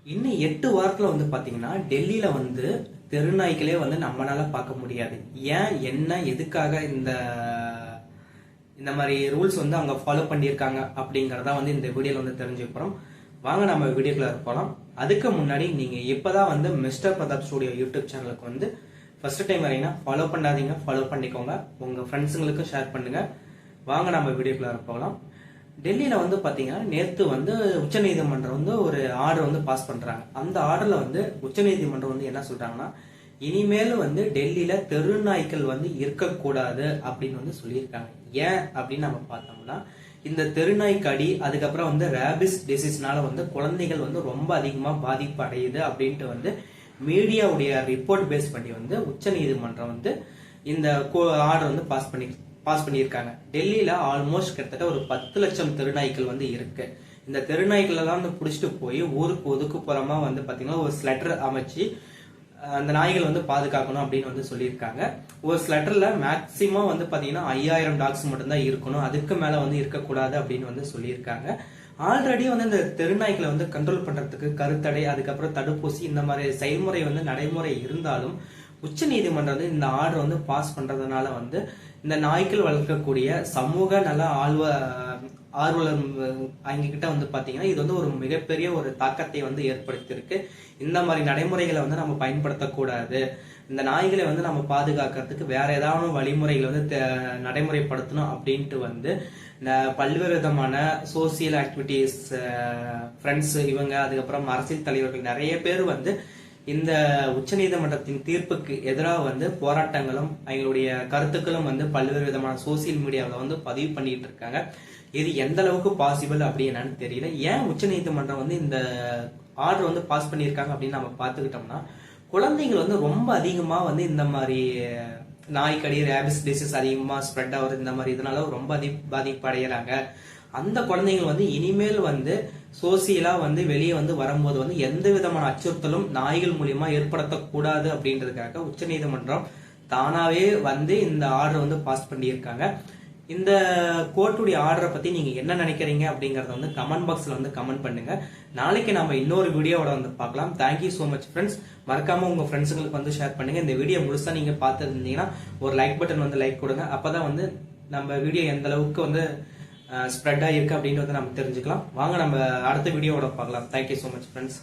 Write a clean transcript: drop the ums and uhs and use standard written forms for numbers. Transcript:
இன்னும் 8 வாரத்துல பாத்தீங்கன்னா டெல்லியில தெருநாய்களே நம்மளால பார்க்க முடியாது. ஏன், என்ன, எதுக்காக இந்த இந்த மாதிரி ரூல்ஸ் அவங்க ஃபாலோ பண்ணியிருக்காங்க அப்படிங்கறத இந்த வீடியோல தெரிஞ்சுக்க போறோம். வாங்க நம்ம வீடியோக்குள்ள போலாம். அதுக்கு முன்னாடி நீங்க இப்பதான் மிஸ்டர் பிரதாப் ஸ்டுடியோ யூடியூப் சேனலுக்கு ஃபர்ஸ்ட் டைம் வரீங்கன்னா ஃபாலோ பண்ணாதீங்க, ஃபாலோ பண்ணிக்கோங்க, உங்க ஃப்ரெண்ட்ஸுங்களுக்கும் ஷேர் பண்ணுங்க. வாங்க நம்ம வீடியோக்குள்ள போகலாம். டெல்லியில பாத்தீங்கன்னா நேத்து உச்சநீதிமன்றம் ஒரு ஆர்டர் பாஸ் பண்றாங்க. அந்த ஆர்டர்ல உச்சநீதிமன்றம் என்ன சொல்றாங்கன்னா, இனிமேல் டெல்லியில தெருநாய்க்கள் இருக்கக்கூடாது அப்படின்னு சொல்லியிருக்காங்க. ஏன் அப்படின்னு நம்ம பார்த்தோம்னா, இந்த தெருநாய் கடி, அதுக்கப்புறம் ரேபிஸ் டிசீஸ்னால குழந்தைகள் ரொம்ப அதிகமா பாதிப்பு அடையுது அப்படின்ட்டு மீடியாவுடைய ரிப்போர்ட் பேஸ் பண்ணி உச்சநீதிமன்றம் இந்த ஆர்டர் பாஸ் பண்ணியிருக்காங்க. டெல்லியில ஆல்மோஸ்ட் கிட்டத்தட்ட ஒரு 10 லட்சம் தெருநாய்க்கள் இருக்கு. இந்த தெருநாய்க்கள் எல்லாம் புடிச்சிட்டு போய் ஊருக்கு ஒதுக்குப்புறமா பாத்தீங்கன்னா ஒரு ஸ்லெட்டர் அமைச்சு அந்த நாய்கள் பாதுகாக்கணும் அப்படின்னு சொல்லியிருக்காங்க. ஒரு ஸ்லெட்டர்ல மேக்சிமம் பாத்தீங்கன்னா 5000 டாக்ஸ் மட்டும் தான் இருக்கணும், அதுக்கு மேல இருக்கக்கூடாது அப்படின்னு சொல்லியிருக்காங்க. ஆல்ரெடி இந்த தெருநாய்களை கண்ட்ரோல் பண்றதுக்கு கருத்தடை, அதுக்கப்புறம் தடுப்பூசி, இந்த மாதிரி செயல்முறை நடைமுறை இருந்தாலும் உச்ச நீதிமன்றம் இந்த ஆர்டர் பாஸ் பண்றதுனால இந்த நாய்க்கள் வளர்க்கக்கூடிய சமூக நல ஆர்வலர் அவங்க கிட்ட பாத்தீங்கன்னா இது ஒரு மிகப்பெரிய ஒரு தாக்கத்தை ஏற்படுத்தியிருக்கு. இந்த மாதிரி நடைமுறைகளை நம்ம பயன்படுத்தக்கூடாது, இந்த நாய்களை நம்ம பாதுகாக்கிறதுக்கு வேற ஏதாவது வழிமுறைகளை நடைமுறைப்படுத்தணும் அப்படின்ட்டு பல்வேறு விதமான சோசியல் ஆக்டிவிட்டிஸ், ஃப்ரெண்ட்ஸ், இவங்க, அதுக்கப்புறம் அரசியல் தலைவர்கள் நிறைய பேர் இந்த உச்சநீதிமன்றத்தின் தீர்ப்புக்கு எதிராக போராட்டங்களும் அவங்களுடைய கருத்துக்களும் பல்வேறு விதமான சோசியல் மீடியாவில் பதிவு பண்ணிட்டு இருக்காங்க. இது எந்த அளவுக்கு பாசிபிள் அப்படின்னு தெரியல. ஏன் உச்சநீதிமன்றம் இந்த ஆர்டர் பாஸ் பண்ணியிருக்காங்க அப்படின்னு நம்ம பார்த்துக்கிட்டோம்னா, குழந்தைகள் ரொம்ப அதிகமா இந்த மாதிரி நாய்க்கடி, ரேபிஸ் டிசீஸ் அதிகமா ஸ்ப்ரெட் ஆகுது, இந்த மாதிரி இதனால ரொம்ப பாதிப்பு அடைகிறாங்க. அந்த குழந்தைகள் இனிமேல் சோசியலா வெளியே வரும்போது எந்த விதமான அச்சுறுத்தலும் நாய்கள் மூலியமா ஏற்படுத்தக்கூடாது அப்படின்றதுக்காக உச்சநீதிமன்றம் தானாவே இந்த ஆர்டர் பாஸ் பண்ணியிருக்காங்க. இந்த கோர்ட்டுடைய ஆர்டரை பத்தி நீங்க என்ன நினைக்கிறீங்க அப்படிங்கறத கமெண்ட் பாக்ஸ்ல கமெண்ட் பண்ணுங்க. நாளைக்கு நம்ம இன்னொரு வீடியோவோட பார்க்கலாம். Thank you so much friends. மறக்காம உங்க ஃப்ரெண்ட்ஸுங்களுக்கு ஷேர் பண்ணுங்க. இந்த வீடியோ முழுசா நீங்க பார்த்துருந்தீங்கன்னா ஒரு லைக் பட்டன் லைக் கொடுங்க. அப்பதான் நம்ம வீடியோ எந்த அளவுக்கு ஸ்ப்ரெட் ஆயிருக்கு அப்படின்னு நம்ம தெரிஞ்சுக்கலாம். வாங்க நம்ம அடுத்த வீடியோவோட பார்க்கலாம். Thank you so much friends.